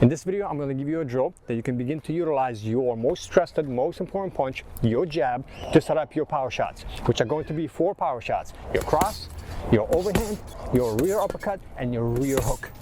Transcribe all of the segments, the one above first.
In this video, I'm going to give you a drill that you can begin to utilize your most trusted, most important punch, your jab, to set up your power shots, which are going to be 4 power shots: your cross, your overhand, your rear uppercut, and your rear hook.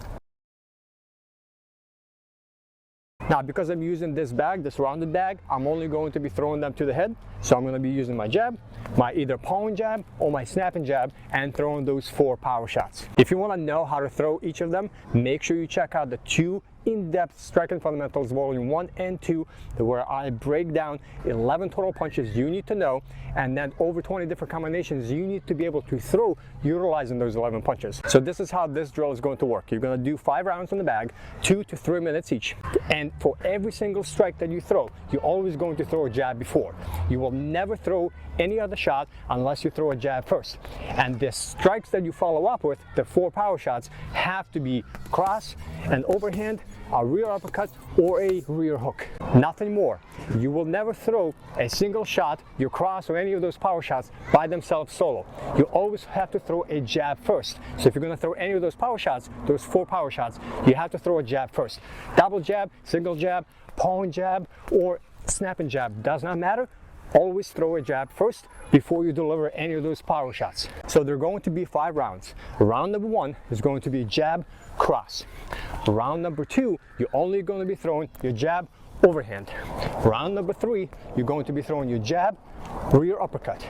Now, because I'm using this bag, this rounded bag, I'm only going to be throwing them to the head. So I'm going to be using my jab, my either palm jab or my snapping jab, and throwing those 4 power shots. If you want to know how to throw each of them, make sure you check out the 2 in-depth striking fundamentals volume 1 and 2, where I break down 11 total punches you need to know, and then over 20 different combinations you need to be able to throw utilizing those 11 punches. So this is how this drill is going to work. You're going to do 5 rounds on the bag, 2 to 3 minutes each, and for every single strike that you throw, you're always going to throw a jab before. You will never throw any other shot unless you throw a jab first. And the strikes that you follow up with, the 4 power shots, have to be cross, an overhand, a rear uppercut, or a rear hook. Nothing more. You will never throw a single shot, your cross or any of those power shots, by themselves solo. You always have to throw a jab first. So if you're going to throw any of those power shots, those 4 power shots, you have to throw a jab first. Double jab, single jab, palm jab, or snapping jab, does not matter. Always throw a jab first before you deliver any of those power shots. So they're going to be 5 rounds. Round number 1 is going to be jab, cross. Round number 2, you're only going to be throwing your jab, overhand. Round number 3, you're going to be throwing your jab, rear uppercut.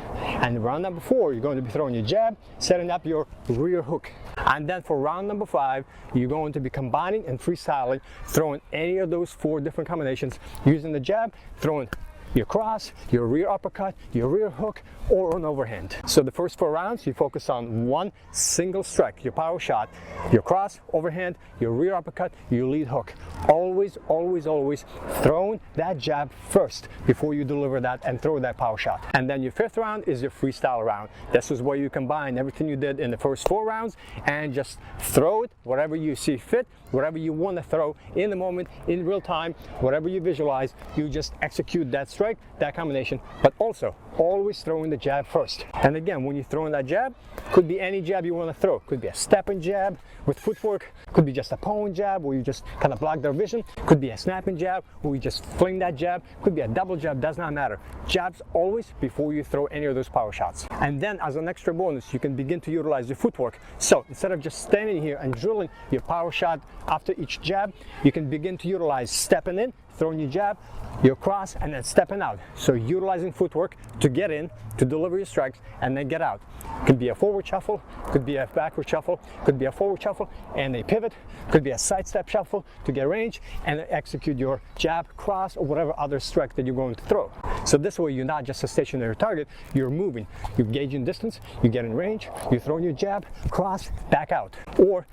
And round number 4, you're going to be throwing your jab, setting up your rear hook. And then for round number 5, you're going to be combining and freestyling, throwing any of those 4 different combinations, using the jab, throwing your cross, your rear uppercut, your rear hook, or an overhand. So the first 4 rounds, you focus on one single strike, your power shot, your cross, overhand, your rear uppercut, your lead hook. Always, always, always throwing that jab first before you deliver that and throw that power shot. And then your 5th round is your freestyle round. This is where you combine everything you did in the first 4 rounds and just throw it whatever you see fit, whatever you want to throw in the moment, in real time, whatever you visualize, you just execute that strike, that combination, but also always throwing the jab first. And again, when you're throwing that jab, could be any jab you want to throw. Could be a stepping jab with footwork, could be just a palm jab where you just kind of block their vision, could be a snapping jab where you just fling that jab, could be a double jab, does not matter. Jabs always before you throw any of those power shots. And then as an extra bonus, you can begin to utilize your footwork. So instead of just standing here and drilling your power shot after each jab, you can begin to utilize stepping in, throwing your jab, your cross, and then stepping out. So utilizing footwork to get in, to deliver your strikes, and then get out. Could be a forward shuffle, could be a backward shuffle, could be a forward shuffle and a pivot, could be a sidestep shuffle to get range and execute your jab, cross, or whatever other strike that you're going to throw. So this way you're not just a stationary target, you're moving, you're gauging distance, you get in range, you're throwing your jab, cross, back out, or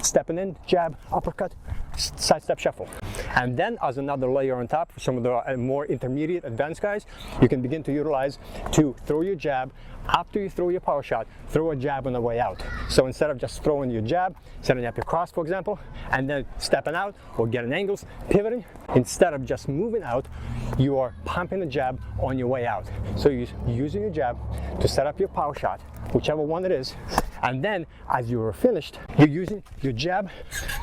stepping in, jab, uppercut, sidestep shuffle. And then as another layer on top for some of the more intermediate advanced guys, you can begin to utilize to throw your jab. After you throw your power shot, throw a jab on the way out. So instead of just throwing your jab, setting up your cross, for example, and then stepping out or getting angles, pivoting, instead of just moving out, you are pumping the jab on your way out. So you're using your jab to set up your power shot, whichever one it is, and then as you are finished, you're using your jab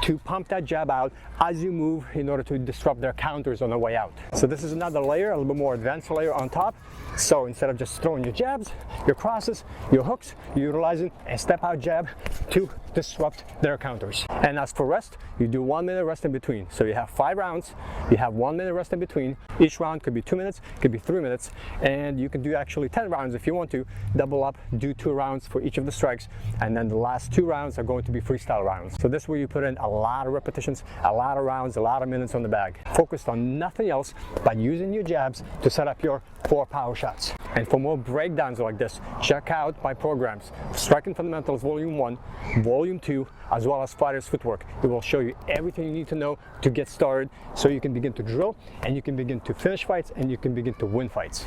to pump that jab out as you move in order to disrupt their counters on the way out. So this is another layer, a little bit more advanced layer on top. So instead of just throwing your jabs, your crosses, your hooks, you're utilizing a step out jab to disrupt their counters. And as for rest, you do 1 minute rest in between. So you have 5 rounds, you have 1 minute rest in between. Each round could be 2 minutes, could be 3 minutes, and you can do actually 10 rounds if you want to. Double up, do 2 rounds for each of the strikes, and then the last 2 rounds are going to be freestyle rounds. So this is where you put in a lot of repetitions, a lot of rounds, a lot of minutes on the bag. Focused on nothing else but using your jabs to set up your 4 power shots. And for more breakdowns like this, check out my programs, Striking Fundamentals Volume 1, Volume 2, as well as Fighter's Footwork. It will show you everything you need to know to get started so you can begin to drill and you can begin to finish fights and you can begin to win fights.